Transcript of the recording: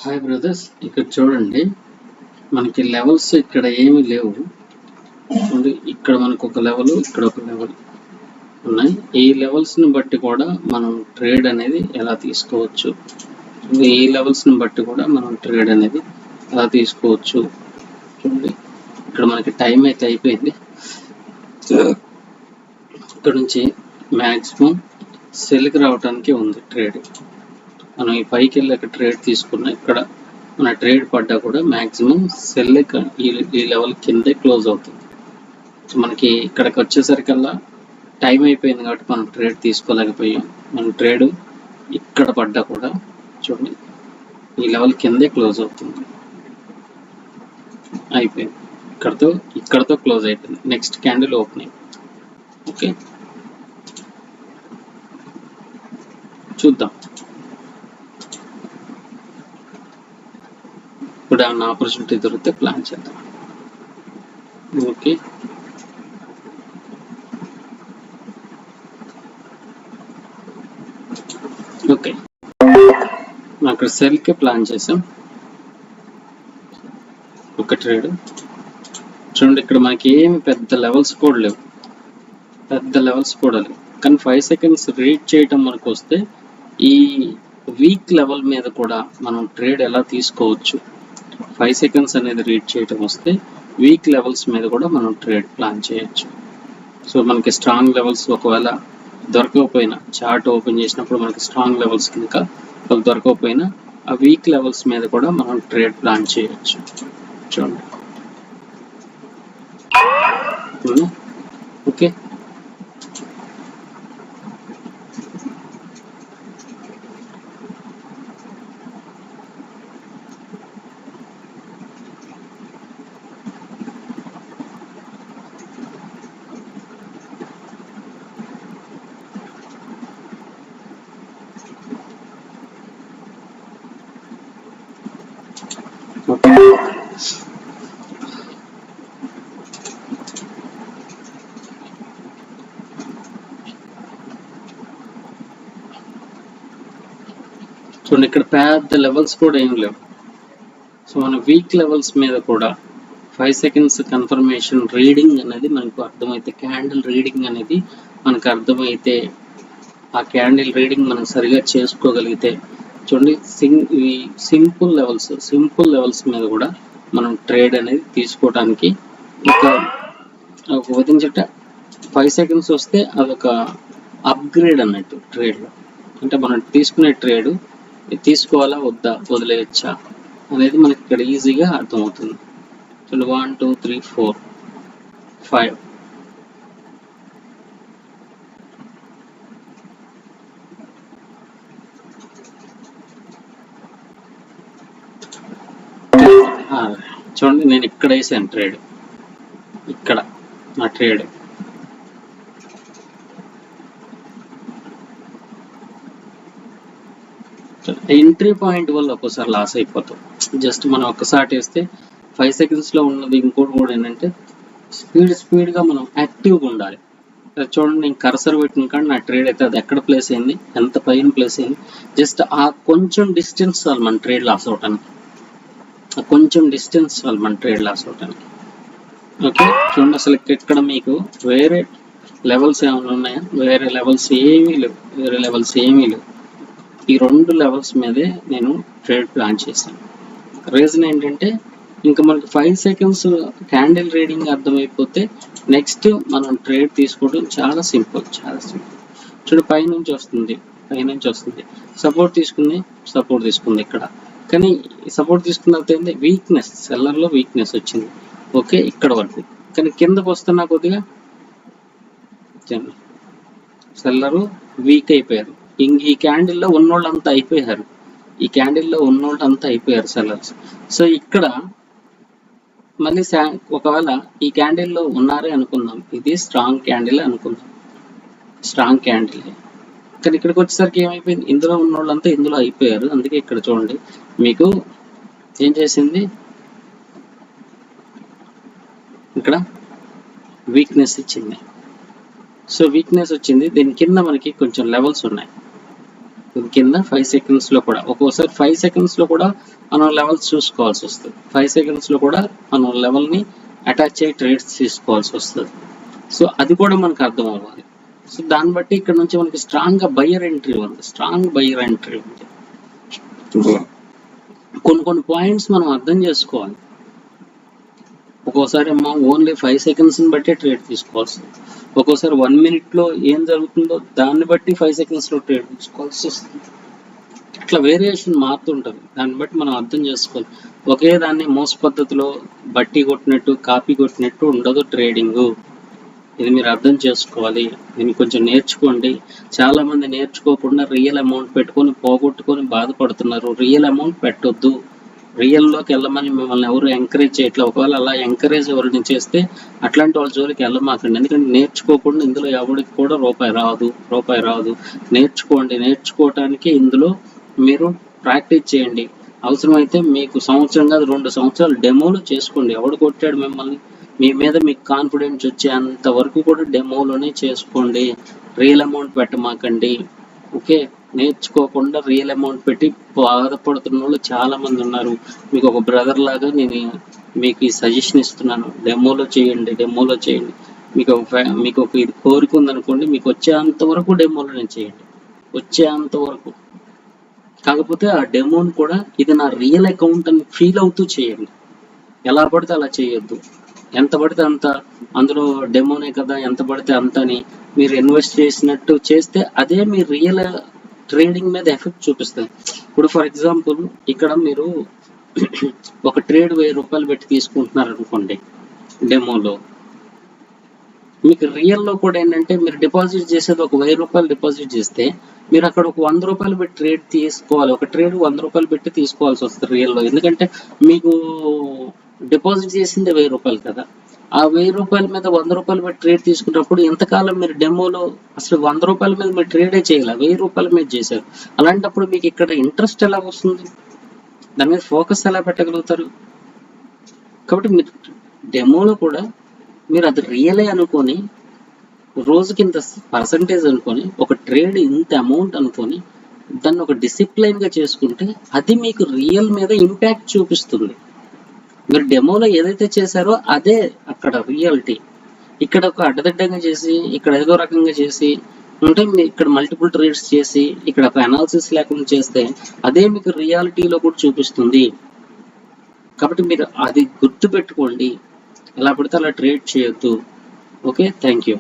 Hi brothers, ఇక్కడ చూడండి మనకి లెవెల్స్ ఇక్కడ ఏమీ లేవు. ఇక్కడ మనకు ఒక లెవెల్, ఇక్కడ ఒక లెవెల్ ఉన్నాయి. ఈ లెవెల్స్ని బట్టి కూడా మనం ట్రేడ్ అనేది ఎలా తీసుకోవచ్చు, ఈ లెవెల్స్ని బట్టి కూడా మనం ట్రేడ్ అనేది ఎలా తీసుకోవచ్చు. చూడండి, ఇక్కడ మనకి టైం అయితే అయిపోయింది. ఇక్కడ నుంచి మ్యాక్సిమం సెల్కి రావడానికి ఉంది ట్రేడ్. మనం ఈ పైకి వెళ్ళాక ట్రేడ్ తీసుకున్న ఇక్కడ మన ట్రేడ్ పడ్డా కూడా మ్యాక్సిమం సెల్ ఈ లెవెల్ కిందే క్లోజ్ అవుతుంది. సో మనకి ఇక్కడికి వచ్చేసరికల్లా టైం అయిపోయింది కాబట్టి మనం ట్రేడ్ తీసుకోలేకపోయాం. మన ట్రేడ్ ఇక్కడ పడ్డా కూడా చూడండి ఈ లెవెల్ కిందే క్లోజ్ అవుతుంది. అయిపోయింది, ఇక్కడతో క్లోజ్ అయిపోయింది. Next candle opening. ఓకే, చూద్దాం ఇప్పుడు ఏమన్నా ఆపర్చునిటీ దొరికితే ప్లాన్ చేద్దాం. ఓకే, ఓకే అక్కడ సెల్కి ప్లాన్ చేసాం ఒక ట్రేడ్. చూడండి, ఇక్కడ మనకి ఏమి పెద్ద లెవెల్స్ కూడా లేవు, కానీ 5 సెకండ్స్ రీడ్ చేయటం మనకు వస్తే ఈ వీక్ లెవెల్ మీద కూడా మనం ట్రేడ్ ఎలా తీసుకోవచ్చు. 5 సెకండ్స్ అనేది రీడ్ చేయటం వస్తే వీక్ లెవెల్స్ మీద కూడా మనం ట్రేడ్ ప్లాన్ చేయొచ్చు. సో మనకి స్ట్రాంగ్ లెవెల్స్ ఒకవేళ దొరకకపోయినా, చార్ట్ ఓపెన్ చేసినప్పుడు మనకి స్ట్రాంగ్ లెవెల్స్ కనుక దొరకకపోయినా ఆ వీక్ లెవెల్స్ మీద కూడా మనం ట్రేడ్ ప్లాన్ చేయొచ్చు. చూడండి, ఓకే చూడండి, ఇక్కడ పెద్ద లెవెల్స్ కూడా ఏం లేవు. సో మన వీక్ లెవెల్స్ మీద కూడా 5 సెకండ్స్ కన్ఫర్మేషన్ రీడింగ్ అనేది మనకు అర్థమైతే, క్యాండిల్ రీడింగ్ అనేది మనకు అర్థమైతే, ఆ క్యాండిల్ రీడింగ్ మనం సరిగా చేసుకోగలిగితే చూడండి సింపుల్ లెవెల్స్ మీద కూడా మనం ట్రేడ్ అనేది తీసుకోవడానికి ఒక విధంగా చెప్తే 5 సెకండ్స్ వస్తే అదొక అప్గ్రేడ్ అన్నట్టు ట్రేడ్లో. అంటే మనం తీసుకునే ట్రేడ్ తీసుకోవాలా వద్దా, వదిలేయచ్చా అనేది మనకి ఇక్కడ ఈజీగా అర్థమవుతుంది. చూడండి, 1 2 3 4 5 చూడండి, నేను ఇక్కడ వేసాను ట్రేడ్, ఇక్కడ నా ట్రేడ్. ఎంట్రీ పాయింట్ వల్ల ఒక్కోసారి లాస్ అయిపోతాం. జస్ట్ మనం ఒక్కసారి వేస్తే 5 సెకండ్స్లో ఉన్నది. ఇంకోటి కూడా ఏంటంటే స్పీడ్గా మనం యాక్టివ్గా ఉండాలి. చూడండి, నేను కర్సర్ పెట్టిన కానీ నా ట్రేడ్ అయితే అది ఎక్కడ ప్లేస్ అయింది, ఎంత పైన ప్లేస్ అయింది. జస్ట్ ఆ కొంచెం డిస్టెన్స్ చాలు మన ట్రేడ్ లాస్ అవటానికి, ఓకే, చూడండి, అసలు ఇక్కడ మీకు వేరే లెవెల్స్ ఏమైనా ఉన్నాయా? వేరే లెవెల్స్ ఏమీ లేవు. ఈ 2 లెవెల్స్ మీదే నేను ట్రేడ్ ప్లాన్ చేశాను. రీజన్ ఏంటంటే ఇంకా మనకి 5 సెకండ్స్ క్యాండిల్ రీడింగ్ అర్థమైపోతే నెక్స్ట్ మనం ట్రేడ్ తీసుకోవడం చాలా సింపుల్. చూడండి, పైనుంచి వస్తుంది, సపోర్ట్ తీసుకుంది ఇక్కడ. కానీ సపోర్ట్ తీసుకున్న తర్వాత వీక్నెస్, సెల్లర్లో వీక్నెస్ వచ్చింది. ఓకే, ఇక్కడ వరకు. కానీ కిందకు వస్తున్నా కొద్దిగా సెల్లరు వీక్ అయిపోయారు. ఈ క్యాండిల్లో ఉన్నోళ్ళంతా అయిపోయారు, సెల్లర్స్. సో ఇక్కడ మళ్ళీ ఒకవేళ ఈ క్యాండిల్లో ఉన్నారే అనుకుందాం, ఇది స్ట్రాంగ్ క్యాండిల్ కానీ ఇక్కడికి వచ్చేసరికి ఏమైపోయింది, ఇందులో ఉన్నోళ్ళంతా ఇందులో అయిపోయారు. అందుకే ఇక్కడ చూడండి మీకు ఏం చేసింది, ఇక్కడ వీక్నెస్ ఇచ్చింది. సో వీక్నెస్ వచ్చింది. దీని కింద మనకి కొంచెం లెవెల్స్ ఉన్నాయి. దీని కింద 5 సెకండ్స్లో కూడా, ఒక్కోసారి 5 సెకండ్స్లో కూడా మనం లెవెల్స్ చూసుకోవాల్సి వస్తుంది. 5 సెకండ్స్లో కూడా మనం లెవెల్ని అటాచ్ అయ్యి ట్రేడ్స్ తీసుకోవాల్సి వస్తుంది. సో అది కూడా మనకు అర్థం అవ్వాలి. సో దాన్ని బట్టి ఇక్కడ నుంచి మనకి స్ట్రాంగ్గా బయ్యర్ ఎంట్రీ ఉంది, స్ట్రాంగ్ బయ్యర్ ఎంట్రీ ఉంది. కొన్ని పాయింట్స్ మనం అర్థం చేసుకోవాలి. ఒక్కోసారి ఏమో ఓన్లీ 5 సెకండ్స్ని బట్టి ట్రేడ్ తీసుకోవాల్సి, ఒక్కోసారి 1 మినిట్లో ఏం జరుగుతుందో దాన్ని బట్టి 5 సెకండ్స్లో ట్రేడ్ తీసుకోవాల్సి వస్తుంది. ఇట్లా వేరియేషన్ మారుతుంటుంది. దాన్ని బట్టి మనం అర్థం చేసుకోవాలి. ఒకే దాన్ని మోస పద్ధతిలో బట్టి కొట్టినట్టు కాపీ కొట్టినట్టు ఉండదు ట్రేడింగ్. ఇది మీరు అర్థం చేసుకోవాలి. దీన్ని కొంచెం నేర్చుకోండి. చాలా మంది నేర్చుకోకుండా రియల్ అమౌంట్ పెట్టుకొని పోగొట్టుకొని బాధపడుతున్నారు. రియల్ అమౌంట్ పెట్టొద్దు, రియల్లోకి వెళ్ళమని మిమ్మల్ని ఎవరు ఎంకరేజ్ చేయట్లేదు. ఒకవేళ అలా ఎంకరేజ్ ఎవరిని చేస్తే అట్లాంటి వాళ్ళ జోలికి వెళ్ళమాకండి. ఎందుకంటే నేర్చుకోకుండా ఇందులో ఎవరికి కూడా రూపాయి రాదు. నేర్చుకోండి. నేర్చుకోవటానికి ఇందులో మీరు ప్రాక్టీస్ చేయండి. అవసరమైతే మీకు సంవత్సరం కాదు 2 సంవత్సరాలు డెమోలు చేసుకోండి. ఎవడు కొట్టాడు మిమ్మల్ని, మీ మీద మీకు కాన్ఫిడెన్స్ వచ్చేంత వరకు కూడా డెమోలోనే చేసుకోండి. రియల్ అమౌంట్ పెట్టమాకండి. ఓకే, నేర్చుకోకుండా రియల్ అమౌంట్ పెట్టి బాధపడుతున్న వాళ్ళు చాలా మంది ఉన్నారు. మీకు ఒక బ్రదర్ లాగా నేను మీకు ఈ సజెషన్ ఇస్తున్నాను. డెమోలో చేయండి. మీకు ఒక ఇది కోరిక ఉందనుకోండి, మీకు వచ్చేంత వరకు డెమోలోనే చేయండి, వచ్చేంత వరకు. కాకపోతే ఆ డెమోని కూడా ఇది నా రియల్ అకౌంట్ అని ఫీల్ అవుతూ చేయండి. ఎలా పడితే అలా చేయొద్దు. ఎంత పడితే అంత, అందులో డెమోనే కదా ఎంత పడితే అంత అని మీరు ఇన్వెస్ట్ చేసినట్టు చేస్తే అదే మీ రియల్ ట్రేడింగ్ మీద ఎఫెక్ట్ చూపిస్తుంది. ఇప్పుడు ఫర్ ఎగ్జాంపుల్ ఇక్కడ మీరు ఒక ట్రేడ్ 1000 రూపాయలు పెట్టి తీసుకుంటున్నారు అనుకోండి డెమోలో. మీకు రియల్లో కూడా ఏంటంటే మీరు డిపాజిట్ చేసేది ఒక 1000 రూపాయలు డిపాజిట్ చేస్తే మీరు అక్కడ ఒక 100 రూపాయలు పెట్టి ట్రేడ్ తీసుకోవాలి. ఒక ట్రేడ్ 100 రూపాయలు పెట్టి తీసుకోవాల్సి వస్తుంది రియల్లో. ఎందుకంటే మీకు డిపాజిట్ చేసిందే 1000 రూపాయలు కదా. ఆ 1000 రూపాయల మీద 100 రూపాయలు పెట్టి ట్రేడ్ తీసుకున్నప్పుడు ఎంతకాలం మీరు డెమోలో అసలు 100 రూపాయల మీద మీరు ట్రేడే చేయాలి, 1000 రూపాయల మీద చేశారు. అలాంటప్పుడు మీకు ఇక్కడ ఇంట్రెస్ట్ ఎలా వస్తుంది, దాని మీద ఫోకస్ ఎలా పెట్టగలుగుతారు? కాబట్టి మీరు డెమోలో కూడా మీరు అది రియలే అనుకొని, రోజుకి ఇంత పర్సంటేజ్ అనుకొని, ఒక ట్రేడ్ ఇంత అమౌంట్ అనుకొని దాన్ని ఒక డిసిప్లైన్గా చేసుకుంటే అది మీకు రియల్ మీద ఇంపాక్ట్ చూపిస్తుంది. మీరు డెమోలో ఏదైతే చేశారో అదే అక్కడ రియాలిటీ. ఇక్కడ ఒక అడ్డదిడ్డంగా చేసి, ఇక్కడ ఏదో రకంగా చేసి ఉంటే మీరు ఇక్కడ మల్టిపుల్ ట్రేడ్స్ చేసి ఇక్కడ ఒక అనాలిసిస్ లేకుండా చేస్తే అదే మీకు రియాలిటీలో కూడా చూపిస్తుంది. కాబట్టి మీరు అది గుర్తు పెట్టుకోండి. ఎలా పడితే అలా ట్రేడ్ చేయొద్దు. Okay, thank you.